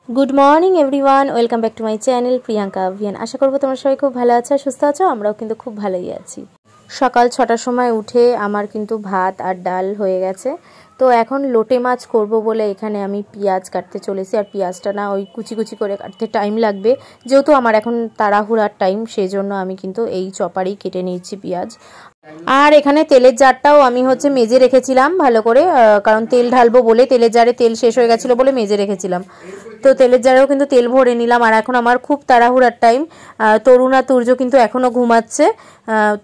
Good morning everyone, welcome back to my channel Priyanka Viyan. আশা করবো তোমরা সবাই খুব ভালো আছো, সুস্থ আছো। আমরাও কিন্তু খুব ভালোই আছি। সকাল 6টার সময় উঠে আমার কিন্তু ভাত আর ডাল হয়ে গেছে। তো এখন লোটে মাছ করব বলে এখানে আমি পেঁয়াজ কাটতে চলেছি। আর পেঁয়াজটা না ওই কুচি কুচি করে কাটতে টাইম লাগবে, যেহেতু আমার এখন তাড়াহুড়ার টাইম, সেই জন্য আমি কিন্তু এই চপারেই কেটে নিচ্ছি পেঁয়াজ। আর এখানে তেলের জারটাও আমি মেজে রেখেছিলাম ভালো করে, কারণ তেল ঢালবো বলে তেলের জারে তেল শেষ হয়ে গেছিলো বলে মেজে রেখেছিলাম। তো তেলের জারেও কিন্তু তেল ভরে নিলাম। আর এখন আমার খুব তাড়াহুড়ার টাইম। তরুণ আর তুর্য কিন্তু এখনও ঘুমাচ্ছে।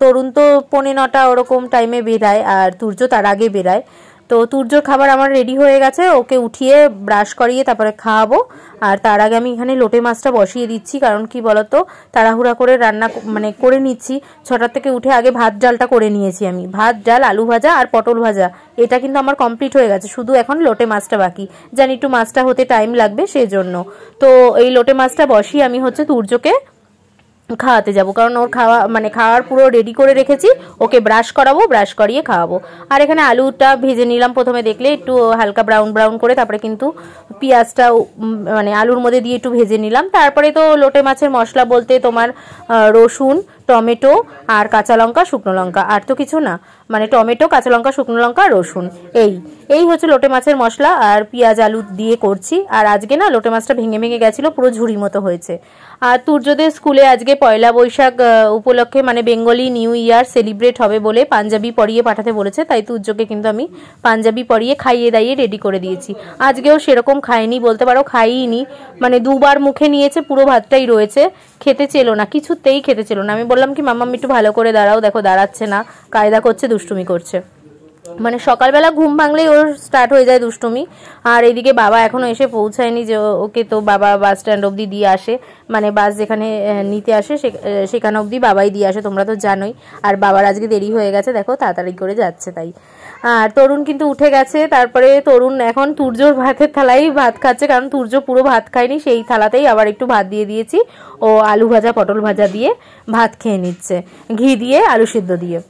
তরুণ তো 8:45 ওরকম টাইমে বেরায়, আর তুর্য তার আগে বেরায়। তো তুর্যর খাবার আমার রেডি হয়ে গেছে, ওকে উঠিয়ে ব্রাশ করিয়ে তারপরে খাওয়াবো। আর তার আগে আমি এখানে লোটে মাছটা বসিয়ে দিচ্ছি, কারণ কি বলতো তাড়াহুড়া করে রান্না করে নিচ্ছি। 6টার থেকে উঠে আগে ভাত ডালটা করে নিয়েছি আমি। ভাত ডাল, আলু ভাজা আর পটল ভাজা, এটা কিন্তু আমার কমপ্লিট হয়ে গেছে। শুধু এখন লোটে মাছটা বাকি, জানি একটু মাছটা হতে টাইম লাগবে সেই জন্য। তো এই লোটে মাছটা বসিয়ে আমি তুর্যকে খাওয়াতে যাব, কারণ ওর খাওয়ার পুরো রেডি করে রেখেছি। ওকে ব্রাশ করাবো, ব্রাশ করিয়ে খাওয়াবো। আর এখানে আলুটা ভেজে নিলাম প্রথমে, দেখলে একটু হালকা ব্রাউন ব্রাউন করে, তারপরে কিন্তু পেঁয়াজটা আলুর মধ্যে দিয়ে একটু ভেজে নিলাম। তারপরে তো লোটে মাছের মশলা বলতে তোমার রসুন, টমেটো আর কাঁচা লঙ্কা, শুকনো লঙ্কা, আর তো কিছু না। টমেটো, কাঁচা লঙ্কা, শুকনো লঙ্কা, রসুন, এই হচ্ছে লোটে মাছের মশলা। আর পেঁয়াজ আলু দিয়ে করছি। আর আজকে না লোটে মাছটা ভেঙে ভেঙে গেছিলো, পুরো ঝুড়ি মতো হয়েছে। আর তুর্যদের স্কুলে আজকে পয়লা বৈশাখ উপলক্ষে বেঙ্গলি নিউ ইয়ার সেলিব্রেট হবে বলে পাঞ্জাবি পরিয়ে পাঠাতে বলেছে। তাই তুর্যকে কিন্তু আমি পাঞ্জাবি পরিয়ে খাইয়ে দাইয়ে রেডি করে দিয়েছি। আজকেও সেরকম খায়নি বলতে পারো, খাইনি, 2বার মুখে নিয়েছে, পুরো ভাতটাই রয়েছে। খেতে চেলো না, কিছুতেই খেতে চেলো না। আমি বললাম কি মাম্মা একটু ভালো করে দাঁড়াও, দেখো দাঁড়াচ্ছে না, কায়দা করছে, দুষ্টুমি করছে। সকালবেলা ঘুম ভাঙলেই ওর স্টার্ট হয়ে যায় দুষ্টুমি। আর এদিকে বাবা এখনো এসে পৌঁছায়নি, যে ওকে তো বাবা বাস স্ট্যান্ড অবধি দিয়ে আসে, বাস যেখানে নিতে আসে সেখানে অবধি বাবাই দিয়ে আসে, তোমরা তো জানোই। আর বাবার আজকে দেরি হয়ে গেছে, দেখো তাড়াতাড়ি করে যাচ্ছে তাই। আর তরুণ কিন্তু উঠে গেছে। তারপরে তরুণ এখন তুর্যর ভাতের থালাই ভাত খাচ্ছে, কারণ তুর্য পুরো ভাত খায়নি, সেই থালাতেই আবার একটু ভাত দিয়ে দিয়েছি। ও আলু ভাজা, পটল ভাজা দিয়ে ভাত খেয়ে নিচ্ছে, ঘি দিয়ে, আলু সিদ্ধ দিয়ে।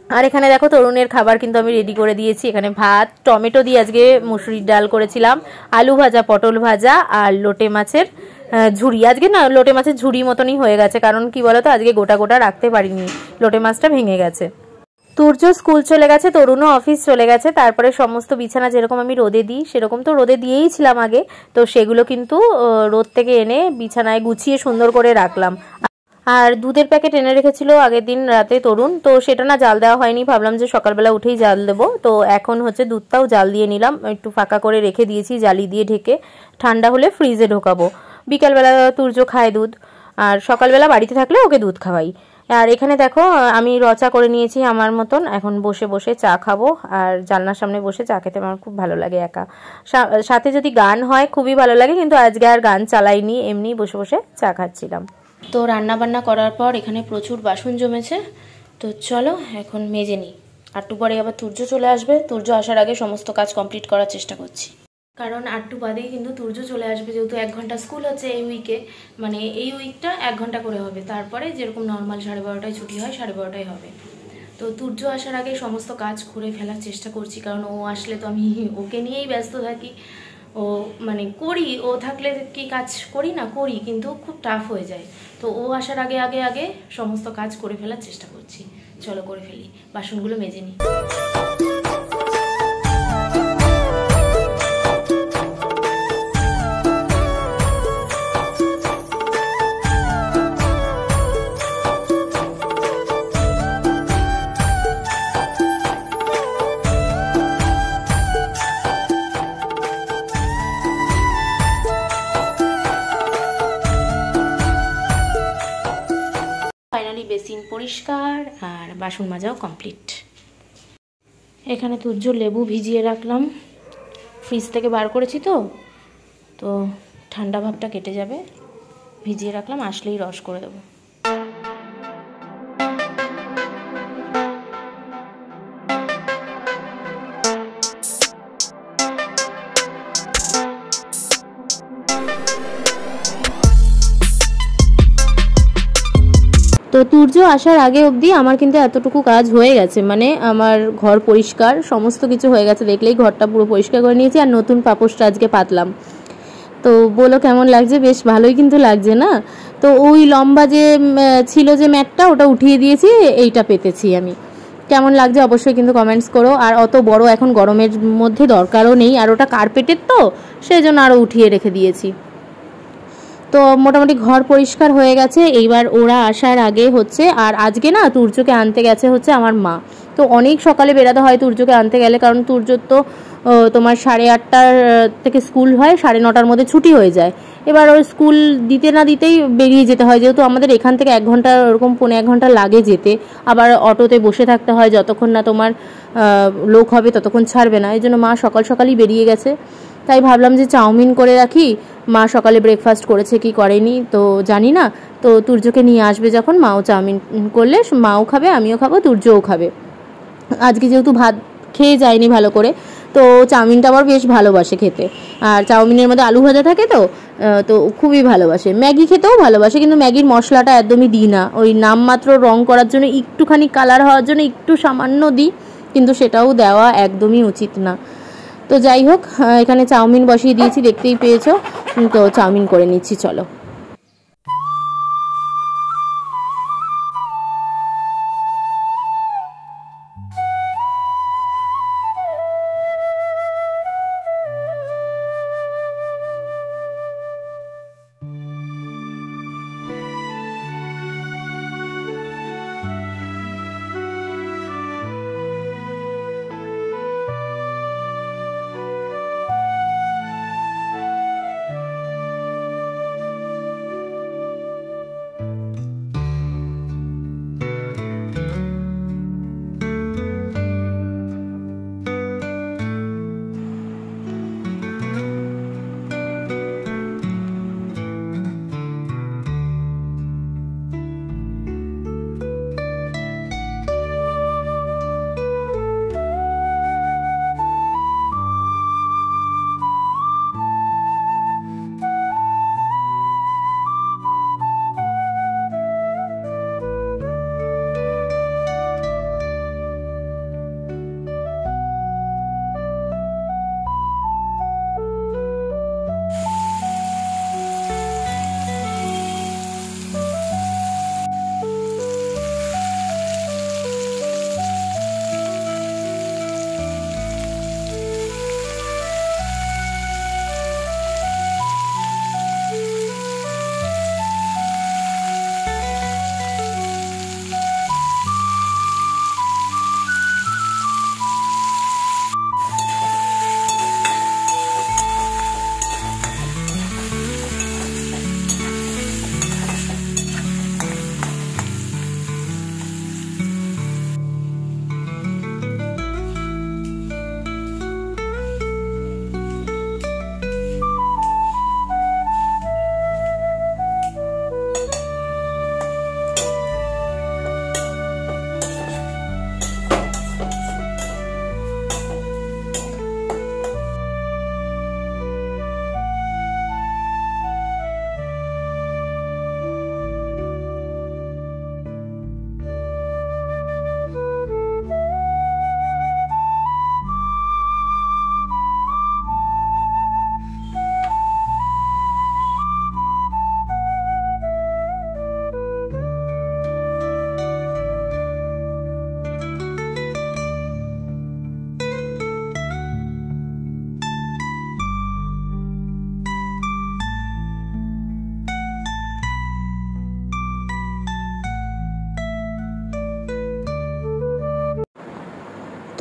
আর এখানে দেখো তরুণের খাবার কিন্তু আমি রেডি করে দিয়েছি। এখানে ভাত, টমেটো দিয়ে আজকে মুসুরির ডাল করেছিলাম, আলু ভাজা, পটল ভাজা আর লোটে মাছের ঝুড়ি। আজকে না লোটে মাছের ঝুড়ি মতনই হয়ে গেছে, কারণ কি বলতো আজকে গোটা গোটা রাখতে পারিনি, লোটে মাছটা ভেঙে গেছে। তুর্য স্কুল চলে গেছে, তরুণও অফিস চলে গেছে। তারপরে সমস্ত বিছানা যেরকম আমি রোদে দিই সেরকম তো রোদে দিয়েই ছিলাম আগে, তো সেগুলো কিন্তু রোদ থেকে এনে বিছানায় গুছিয়ে সুন্দর করে রাখলাম। আর দুধের প্যাকেট এনে রেখেছিল আগের দিন রাতে তরুণ, তো সেটা না জাল দেওয়া হয়নি, ভাবলাম যে সকালবেলা উঠেই জাল দেবো। তো এখন দুধটাও জাল দিয়ে নিলাম, একটু ফাঁকা করে রেখে দিয়েছি জালি দিয়ে ঢেকে, ঠান্ডা হলে ফ্রিজে ঢোকাবো। বিকালবেলা তুর্য খায় দুধ, আর সকালবেলা বাড়িতে থাকলে ওকে দুধ খাওয়াই। আর এখানে দেখো আমি রচা করে নিয়েছি আমার মতন, এখন বসে বসে চা খাবো। আর জানলার সামনে বসে চা খেতে আমার খুব ভালো লাগে একা, সাথে যদি গান হয় খুবই ভালো লাগে, কিন্তু আজকে আর গান চালাইনি, এমনি বসে বসে চা খাচ্ছিলাম। তো রান্না বান্না করার পর এখানে প্রচুর বাসন জমেছে, তো চলো এখন মেজে নিই। আটটু পরে আবার তুর্য চলে আসবে, তুর্য আসার আগে সমস্ত কাজ কমপ্লিট করার চেষ্টা করছি, কারণ আটটু বাদেই কিন্তু তুর্য চলে আসবে। যেহেতু 1 ঘন্টা স্কুল হচ্ছে এই উইকে, এই উইকটা 1 ঘন্টা করে হবে, তারপরে যেরকম নর্মাল 12:30টায় ছুটি হয় 12:30টায় হবে। তো তুর্য আসার আগে সমস্ত কাজ করে ফেলার চেষ্টা করছি, কারণ ও আসলে তো আমি ওকে নিয়েই ব্যস্ত থাকি। ও করি, ও থাকলে কি কাজ করি না, করি, কিন্তু খুব টাফ হয়ে যায়। তো ও আসার আগে আগে আগে সমস্ত কাজ করে ফেলার চেষ্টা করছি। চলো করে ফেলি, বাসনগুলো মেজে নিই। ফাইনালি বেসিন পরিষ্কার আর বাসন মাজাও কমপ্লিট। এখানে তুর্য লেবু ভিজিয়ে রাখলাম, ফ্রিজ থেকে বার করেছি তো ঠান্ডা ভাবটা কেটে যাবে, ভিজিয়ে রাখলাম, আসলেই রস করে দেবো। তো তুর্য আসার আগে অবধি আমার কিন্তু এতটুকু কাজ হয়ে গেছে, আমার ঘর পরিষ্কার সমস্ত কিছু হয়ে গেছে। দেখলেই ঘরটা পুরো পরিষ্কার করে নিয়েছি, আর নতুন পাপোশটা আজকে পাতলাম। তো তো বলো কেমন লাগছে? বেশ ভালোই কিন্তু লাগছে না? তো ওই লম্বা যে ছিল যে ম্যাটটা, ওটা উঠিয়ে দিয়েছি, এইটা পেতেছি আমি। কেমন লাগছে অবশ্যই কিন্তু কমেন্টস করো। আর অত বড় এখন গরমের মধ্যে দরকারও নেই, আর ওটা কার্পেটের তো সেই জন্য আরও উঠিয়ে রেখে দিয়েছি। তো মোটামুটি ঘর পরিষ্কার হয়ে গেছে। এইবার ওরা আসার আগে হচ্ছে, আর আজকে না তুর্যকে আনতে গেছে হচ্ছে আমার মা। তো অনেক সকালে বেরাতে হয় তুর্যকে আনতে গেলে, কারণ তুর্যর তো তোমার 8:30 থেকে স্কুল হয়, 9:30-র মধ্যে ছুটি হয়ে যায়। এবার ওর স্কুল দিতে না দিতেই বেরিয়ে যেতে হয়, যেহেতু আমাদের এখান থেকে 1 ঘন্টা ওরকম 1.25 ঘন্টা লাগে যেতে। আবার অটোতে বসে থাকতে হয়, যতক্ষণ না তোমার লোক হবে ততক্ষণ ছাড়বে না। এই জন্য মা সকাল সকালই বেরিয়ে গেছে। তাই ভাবলাম যে চাউমিন করে রাখি। মা সকালে ব্রেকফাস্ট করেছে কি করেনি তো জানি না। তো তুর্যকে নিয়ে আসবে যখন, মাও চাউমিন করলে মাও খাবে, আমিও খাবো, তুর্যও খাবে। আজকে যেহেতু ভাত খেয়ে যায়নি ভালো করে, তো চাউমিনটা আবার বেশ ভালোবাসে খেতে। আর চাউমিনের মধ্যে আলু ভাজা থাকে তো তো খুবই ভালোবাসে। ম্যাগি খেতেও ভালোবাসে, কিন্তু ম্যাগির মশলাটা একদমই দিই না, ওই নামমাত্র রং করার জন্য, একটুখানি কালার হওয়ার জন্য একটু সামান্য দিই, কিন্তু সেটাও দেওয়া একদমই উচিত না। তো যাই হোক, এখানে চাউমিন বসিয়ে দিয়েছি, দেখতেই পেয়েছো। তো চাউমিন করে নিচ্ছি, চলো।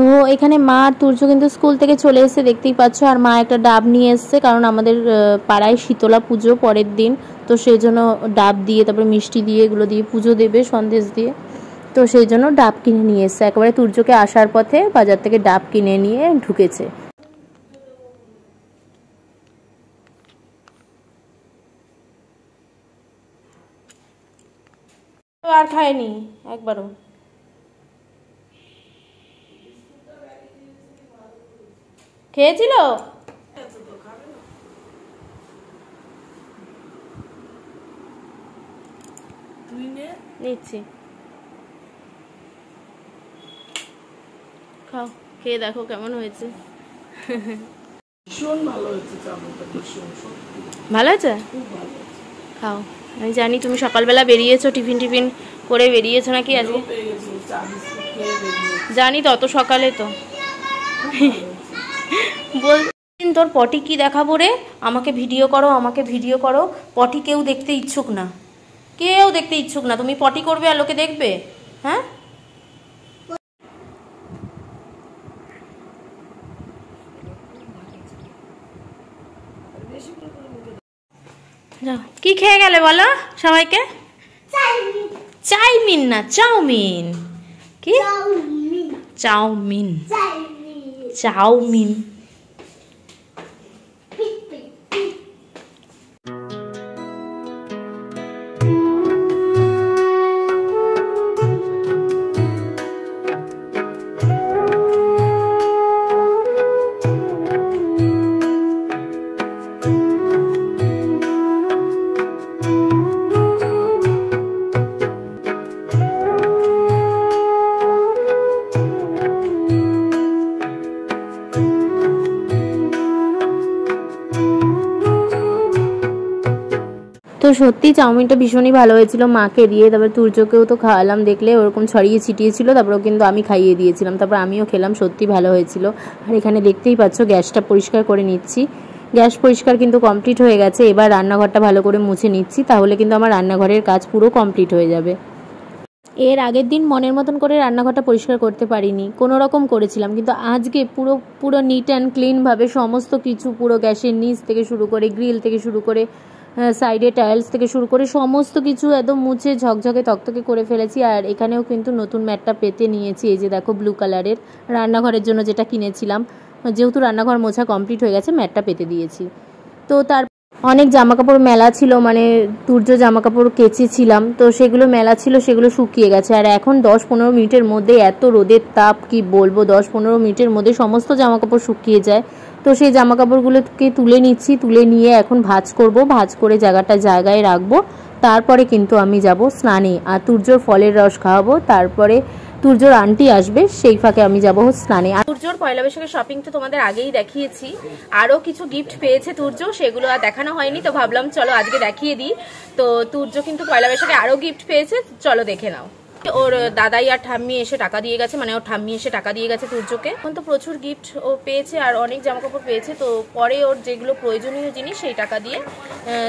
তো এখানে মা আর তুর্য কিন্তু স্কুল থেকে চলে এসে, দেখতেই পাচ্ছ। আর মা একটা ডাব নিয়ে এসছে, কারণ আমাদের পাড়ায় শীতলা পুজো পরের দিন, তো সেই জন্য ডাব দিয়ে, তারপরে মিষ্টি দিয়ে, এগুলো দিয়ে পুজো দেবে, সন্দেশ দিয়ে। তো সেই জন্য ডাব কিনে নিয়ে এসছে। একেবারে তুর্যকে আসার পথে বাজার থেকে ডাব কিনে নিয়ে ঢুকেছে। আর খায়নি একবারও। খেয়েছিল? নিচ্ছি, খাও, খেয়ে দেখো কেমন হয়েছে। ভীষণ ভালো হয়েছে চাউমিনটা, ভীষণ সত্যি। ভালো আছে? খাও। আমি জানি তুমি সকালবেলা বেরিয়েছো, টিফিন টিফিন করে বেরিয়েছো নাকি আজকে? জানি তো, অত সকালে তো বল। তোর পটি কি দেখাবো রে? আমাকে ভিডিও করো, আমাকে ভিডিও করো। পটি কেউ দেখতে ইচ্ছুক না, কেউ দেখতে ইচ্ছুক না। তুমি পটি করবে আর লোকে দেখবে? হ্যাঁ, কি খেয়ে গেলে বলো সবাইকে? চাউমিন না চাউমিন। কি? চাউমিন। চাউমিন। তো সত্যি চাউমিনটা ভীষণই ভালো হয়েছিল মাকে দিয়ে। তারপর তুর্যকেও তো খাওয়ালাম, দেখলে ওরকম ছড়িয়ে ছিটিয়েছিল, তারপরেও কিন্তু আমি খাইয়ে দিয়েছিলাম, তারপর আমিও খেলাম, সত্যি ভালো হয়েছিল। আর এখানে দেখতেই পাচ্ছ গ্যাসটা পরিষ্কার করে নিচ্ছি। গ্যাস পরিষ্কার কিন্তু কমপ্লিট হয়ে গেছে। এবার রান্নাঘরটা ভালো করে মুছে নিচ্ছি, তাহলে কিন্তু আমার রান্নাঘরের কাজ পুরো কমপ্লিট হয়ে যাবে। এর আগের দিন মনের মতন করে রান্নাঘরটা পরিষ্কার করতে পারিনি, কোনো রকম করেছিলাম, কিন্তু আজকে পুরো পুরো নিট অ্যান্ড ক্লিনভাবে সমস্ত কিছু, পুরো গ্যাসের নিচ থেকে শুরু করে, গ্রিল থেকে শুরু করে, সাইডে টাইলস থেকে শুরু করে সমস্ত কিছু একদম মুছে ঝকঝকে তকতকে করে ফেলেছি। আর এখানেও কিন্তু নতুন ম্যাটটা পেতে নিয়েছি, এই যে দেখো ব্লু কালারের, রান্নাঘরের জন্য যেটা কিনেছিলাম। যেহেতু রান্নাঘর মোছা কমপ্লিট হয়ে গেছে, ম্যাটটা পেতে দিয়েছি। তো তার অনেক জামাকাপড় মেলা ছিল, মানে তুর্য জামাকাপড় কেচেছিলাম, তো সেগুলো মেলা ছিল, সেগুলো শুকিয়ে গেছে। আর এখন 10-15 মিনিটের মধ্যে, এত রোদের তাপ কি বলবো, 10-15 মিনিটের মধ্যে সমস্ত জামাকাপড় শুকিয়ে যায়। তো সেই জামাকাপড়গুলোকে তুলে নিচ্ছি, তুলে নিয়ে এখন ভাঁজ করব, ভাঁজ করে জায়গাটা জায়গায় রাখবো। তারপরে কিন্তু আমি যাব স্নানে, আর তুর্যর ফলের রস খাওয়াবো। তারপরে তুর্যর আন্টি আসবে, সেই ফাঁকে আমি যাব স্নানে। আর তুর্যর পয়লা বৈশাখের শপিং তো তোমাদের আগেই দেখিয়েছি, আরও কিছু গিফট পেয়েছে তুর্য, সেগুলো আর দেখানো হয়নি, তো ভাবলাম চলো আজকে দেখিয়ে দিই। তো তুর্য কিন্তু পয়লা বৈশাখে আরও গিফট পেয়েছে, চলো দেখে নাও। ওর দাদাই আর ঠাম্মি এসে টাকা দিয়ে গেছে, মানে ওর ঠাম্মি এসে টাকা দিয়ে গেছে তুর্যকে। এখন তো প্রচুর গিফট ও পেয়েছে আর অনেক জামাকাপড় পেয়েছে, তো পরে ওর যেগুলো প্রয়োজনীয় জিনিস সেই টাকা দিয়ে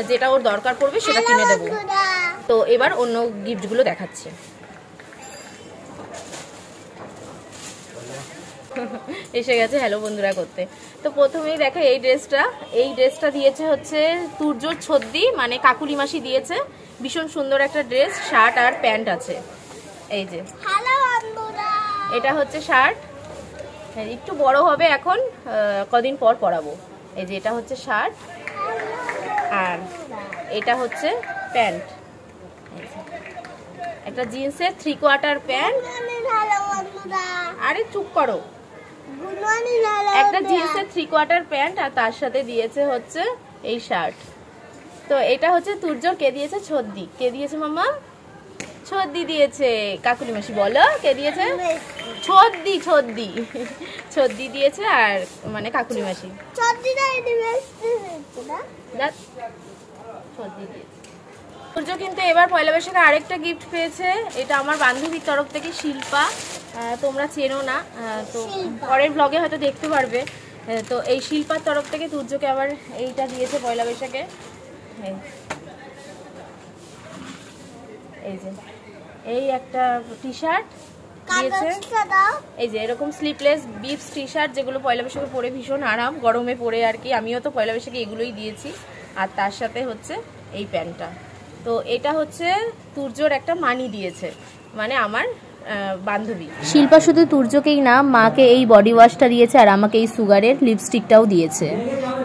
যেটা ওর দরকার পড়বে সেটা কিনে দেবো। তো এবার অন্য গিফটগুলো দেখাচ্ছে। এসে গেছে হ্যালো বন্ধুরা করতে। তো প্রথমেই দেখো এই ড্রেসটা দিয়েছে হচ্ছে তুর্যর ছদ্দি, মানে কাকুলি মাসি দিয়েছে। ভীষণ সুন্দর একটা ড্রেস, শার্ট আর প্যান্ট আছে। এই যে এটা হচ্ছে শার্ট, একটু বড় হবে এখন, কদিন পর পরাবো। এই যে এটা হচ্ছে শার্ট, আর এটা হচ্ছে প্যান্ট, একটা জিন্সের 3/4 প্যান্ট। আরে চুপ করো। একটা জিন্সের 3/4 প্যান্ট, আর তার সাথে দিয়েছে হচ্ছে এই শার্ট। তো এটা হচ্ছে তুর্যর কে দিয়েছে? ছদ্দি। কে দিয়েছে মামা? ছদ্দি দিয়েছে। কাকুলি মাসি বলো কে দিয়েছে? ছদ্দি। ছদ্দি ছদ্দি দিয়েছে, আর মানে কাকুলি মাসি ছদ্দি দিয়েছে। তুর্য কিন্তু এবার পয়লা বৈশাখে আরেকটা গিফট পেয়েছে, এটা আমার বান্ধবীর তরফ থেকে, শিল্পা। তোমরা চেনো না, তো পরের ব্লগে হয়তো দেখতে পারবে। তো এই শিল্পার তরফ থেকে তুর্যকে আবার এইটা দিয়েছে পয়লা বৈশাখে। এই যে এই একটা টি শার্ট দিয়েছে, এই যে এরকম স্লিপলেস বিপস টি শার্ট, যেগুলো পয়লা বৈশাখে পরে ভীষণ আরাম, গরমে পরে আর কি। আমিও তো পয়লা বৈশাখে এগুলোই দিয়েছি। আর তার সাথে হচ্ছে এই প্যান্টটা। তো এটা হচ্ছে তুর্যর একটা মানি দিয়েছে, মানে আমার বান্ধবী শিল্পা। শুধু তুর্যকেই না, মাকে এই বডি ওয়াশটা দিয়েছে, আর আমাকে এই সুগারের লিপস্টিকটাও দিয়েছে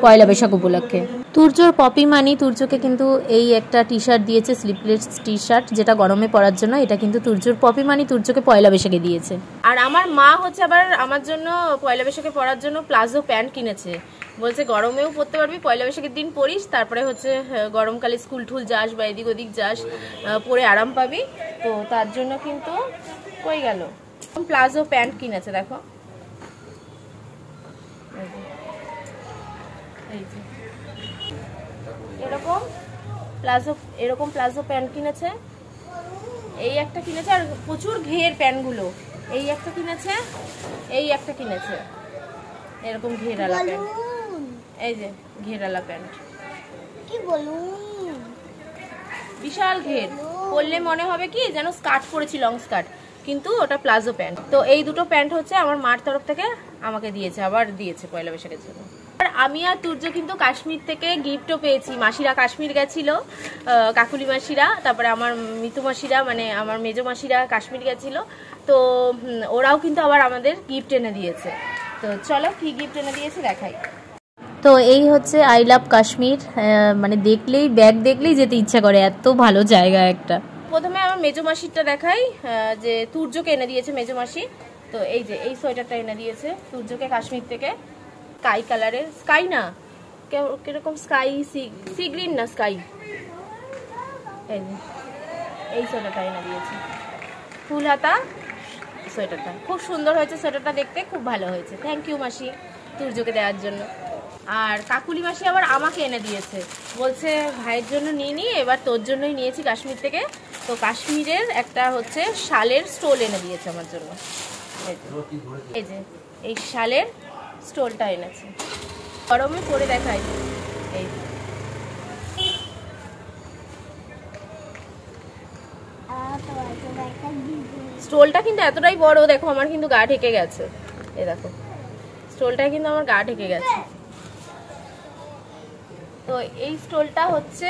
পয়লা বৈশাখ উপলক্ষে। তুর্যর পপি মানি তুর্যকে কিন্তু এই একটা টি শার্ট দিয়েছে, স্লিপলেস টি শার্ট, যেটা গরমে পরার জন্য। এটা কিন্তু তুর্যর পপি মানি তুর্যকে পয়লা বৈশাখে দিয়েছে। আর আমার মা হচ্ছে আবার আমার জন্য পয়লা বৈশাখে পরার জন্য প্লাজো প্যান্ট কিনেছে, বলছে গরমেও পরতে পারবি, পয়লা বৈশাখের দিন পরিস, তারপরে হচ্ছে গরমকালে স্কুল টুল যাস বা এদিক ওদিক যাস, পরে আরাম পাবি। তো তার জন্য কিন্তু কই গেল প্লাজো প্যান্ট কিনেছে, দেখো এই যে এরকম প্লাজো প্যান্ট কিনেছে, এই একটা কিনেছে, আর প্রচুর ঘের প্যান্টগুলো। এই একটা কিনেছে, এই একটা কিনেছে, এরকম ঘেরালা প্যান্ট, এই যে ঘেরালা প্যান্ট, কি বলুন, বিশাল ঘের, পরলে মনে হবে কি যেন স্কার্ট পরেছি, লং স্কার্ট, কিন্তু ওটা প্লাজো প্যান্ট। তো এই দুটো প্যান্ট হচ্ছে আমার মার তরফ থেকে আমাকে দিয়েছে, আবার দিয়েছে পয়লা বৈশাখের জন্য। আর আমি আর তুর্য কিন্তু কাশ্মীর থেকে গিফটও পেয়েছি। মাসিরা কাশ্মীর গেছিল, কাকুলি মাসিরা, তারপরে আমার মিতু মাসিরা, মানে আমার মেজো মাসিরা কাশ্মীর গেছিল। তো ওরাও কিন্তু আবার আমাদের গিফট এনে দিয়েছে। তো চলো কি গিফট এনে দিয়েছে দেখাই। তো এই হচ্ছে আই লাভ কাশ্মীর, মানে দেখলেই, ব্যাগ দেখলেই যেতে ইচ্ছা করে, এত ভালো জায়গা একটা। প্রথমে আমার মেজো মাসিরটা দেখাই, যে তুর্যকে এনে দিয়েছে মেজো মাসি। তো এই যে এই সোয়েটারটা এনে দিয়েছে তুর্যকে কাশ্মীর থেকে, স্কাই কালারের, স্কাই না কিরকম স্কাই, সি গ্রিন না স্কাই, এই সোয়েটারটা এনে দিয়েছে, ফুল হাতা সোয়েটারটা খুব সুন্দর হয়েছে, সোয়েটারটা দেখতে খুব ভালো হয়েছে। থ্যাংক ইউ মাসি তুর্যকে দেওয়ার জন্য। আর কাকুলি মাসি আবার আমাকে এনে দিয়েছে, বলছে ভাইয়ের জন্য নিয়ে নি, এবার তোর জন্যই নিয়েছি কাশ্মীর থেকে। তো কাশ্মীরের একটা হচ্ছে শালের স্টোল এনে দিয়েছে আমার জন্য, এই যে এই শালের স্টোলটা এনেছে, গরমে পরে দেখাই। এই স্টোলটা কিন্তু এতটাই বড়, দেখো আমার কিন্তু গা ঢেকে গেছে, এই দেখো স্টোলটা কিন্তু আমার গা ঢেকে গেছে। তো এই স্টোলটা হচ্ছে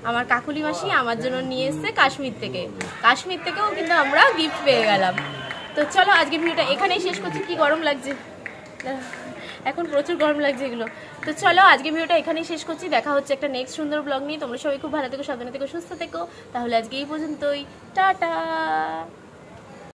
আমার কাকুলি মাসি আমার জন্য নিয়ে এসেছে কাশ্মীর থেকে, কাশ্মীর থেকেও কিন্তু আমরা গিফট পেয়ে গেলাম। তো চলো আজকে ভিডিওটা এখানেই শেষ করছি। কি গরম লাগছে, এখন প্রচুর গরম লাগছে এগুলো। তো চলো আজকে ভিডিওটা এখানেই শেষ করছি, দেখা হচ্ছে একটা নেক্সট সুন্দর ব্লগ নিয়ে। তোমরা সবাই খুব ভালো থেকো, সাবধানে থেকো, সুস্থ থেকো। তাহলে আজকে এই পর্যন্তই, টাটা।